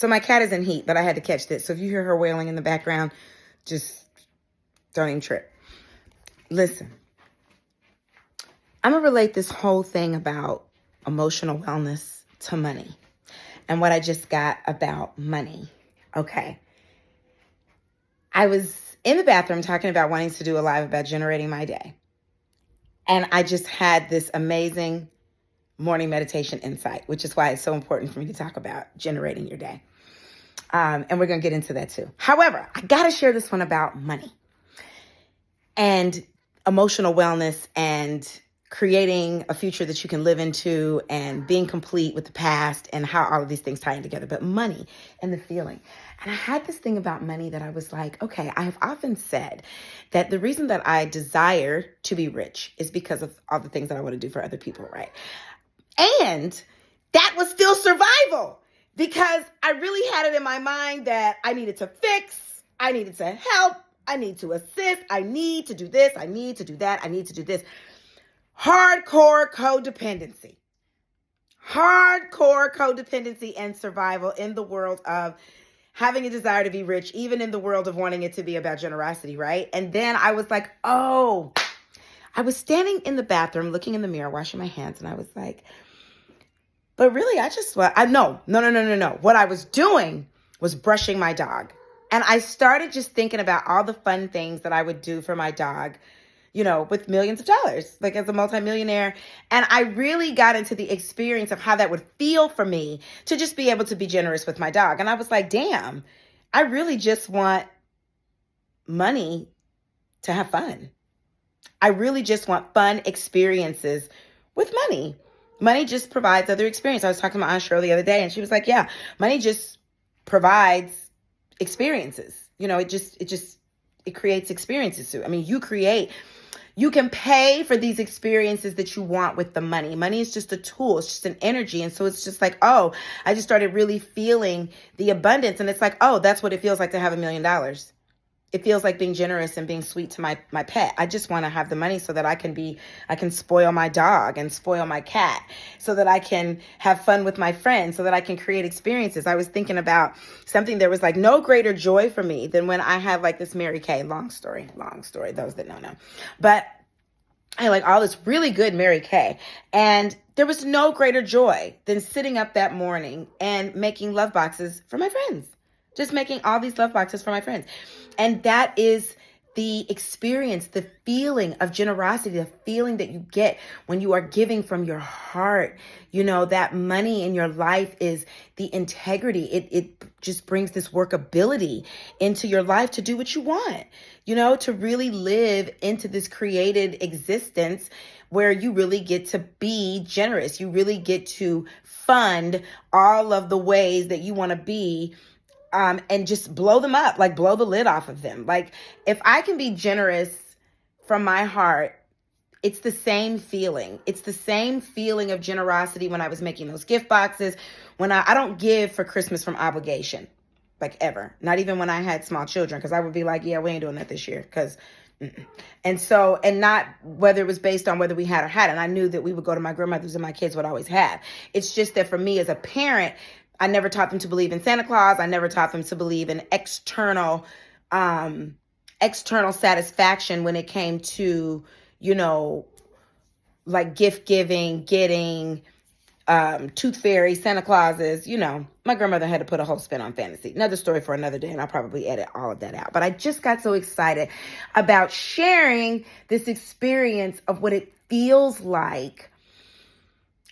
So my cat is in heat, but I had to catch this. So if you hear her wailing in the background, just don't even trip. Listen, I'm going to relate this whole thing about emotional wellness to money and what I just got about money. Okay. I was in the bathroom talking about wanting to do a live about generating my day. And I just had this amazing morning meditation insight, which is why it's so important for me to talk about generating your day. And we're going to get into that too. However, I got to share this one about money and emotional wellness and creating a future that you can live into and being complete with the past and how all of these things tie in together. But money and the feeling. And I had this thing about money that I was like, okay, I have often said that the reason that I desire to be rich is because of all the things that I want to do for other people, right? And that was still survival because I really had it in my mind that I needed to fix, I needed to help, I need to assist, I need to do this, I need to do that, I need to do this. Hardcore codependency. Hardcore codependency and survival in the world of having a desire to be rich, even in the world of wanting it to be about generosity, right? And then I was like, oh, I was standing in the bathroom, looking in the mirror, washing my hands, and I was like, but really, no. What I was doing was brushing my dog. And I started just thinking about all the fun things that I would do for my dog, you know, with millions of dollars, like as a multimillionaire. And I really got into the experience of how that would feel for me to just be able to be generous with my dog. And I was like, damn, I really just want money to have fun. I really just want fun experiences with money. Money just provides other experience. I was talking to my Aunt Cheryl the other day and she was like, yeah, money just provides experiences. You know, it creates experiences too. I mean, you can pay for these experiences that you want with the money. Money is just a tool. It's just an energy. And so it's just like, oh, I just started really feeling the abundance. And it's like, oh, that's what it feels like to have $1 million. It feels like being generous and being sweet to my pet. I just want to have the money so that I can spoil my dog and spoil my cat, so that I can have fun with my friends, so that I can create experiences. I was thinking about something that was like no greater joy for me than when I had like this Mary Kay, long story, those that know. But I like all this really good Mary Kay. And there was no greater joy than sitting up that morning and making love boxes for my friends. Just making all these love boxes for my friends. And that is the experience, the feeling of generosity, the feeling that you get when you are giving from your heart. You know, that money in your life is the integrity. It just brings this workability into your life to do what you want, you know, to really live into this created existence where you really get to be generous. You really get to fund all of the ways that you want to be. And just blow them up, like blow the lid off of them. Like if I can be generous from my heart, it's the same feeling. It's the same feeling of generosity when I was making those gift boxes. When I don't give for Christmas from obligation, like ever. Not even when I had small children, because I would be like, yeah, we ain't doing that this year. And not whether it was based on whether we had or hadn't. I knew that we would go to my grandmother's and my kids would always have. It's just that for me as a parent, I never taught them to believe in Santa Claus. I never taught them to believe in external satisfaction when it came to, you know, like gift giving, getting, tooth fairy, Santa Clauses. You know, my grandmother had to put a whole spin on fantasy. Another story for another day, and I'll probably edit all of that out. But I just got so excited about sharing this experience of what it feels like.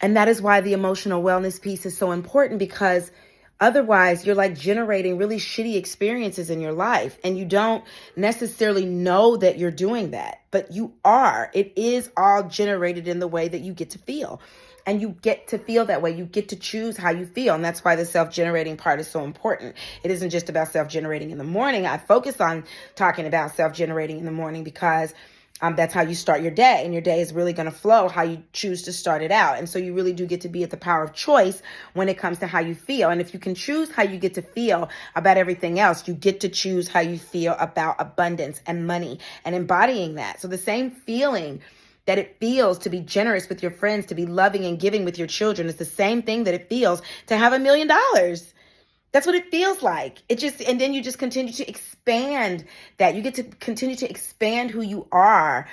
And that is why the emotional wellness piece is so important, because otherwise you're like generating really shitty experiences in your life and you don't necessarily know that you're doing that, but you are. It is all generated in the way that you get to feel, and you get to feel that way. You get to choose how you feel. And that's why the self-generating part is so important. It isn't just about self-generating in the morning. I focus on talking about self-generating in the morning because that's how you start your day, and your day is really going to flow how you choose to start it out. And so you really do get to be at the power of choice when it comes to how you feel. And if you can choose how you get to feel about everything else, you get to choose how you feel about abundance and money and embodying that. So the same feeling that it feels to be generous with your friends, to be loving and giving with your children, is the same thing that it feels to have $1 million. That's what it feels like. And then you just continue to expand that. You get to continue to expand who you are,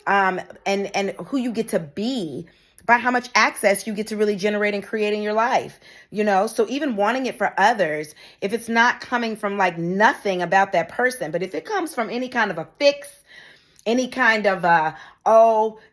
and who you get to be by how much access you get to really generate and create in your life. So even wanting it for others, if it's not coming from like nothing about that person, but if it comes from any kind of a fix, any kind of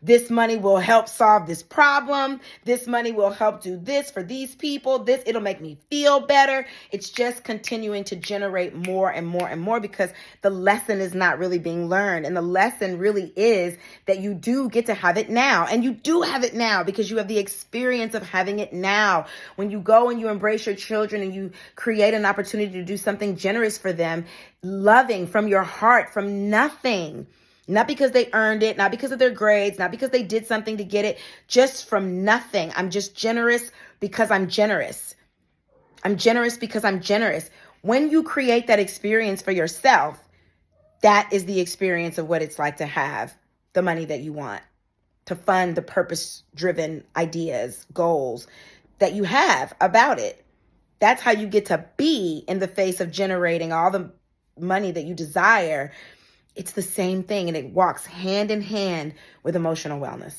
this money will help solve this problem, this money will help do this for these people, it'll make me feel better. It's just continuing to generate more and more and more, because the lesson is not really being learned. And the lesson really is that you do get to have it now. And you do have it now because you have the experience of having it now. When you go and you embrace your children and you create an opportunity to do something generous for them, loving from your heart, from nothing. Not because they earned it, not because of their grades, not because they did something to get it, just from nothing. I'm just generous because I'm generous. I'm generous because I'm generous. When you create that experience for yourself, that is the experience of what it's like to have the money that you want, to fund the purpose-driven ideas, goals that you have about it. That's how you get to be in the face of generating all the money that you desire. It's the same thing, and it walks hand in hand with emotional wellness.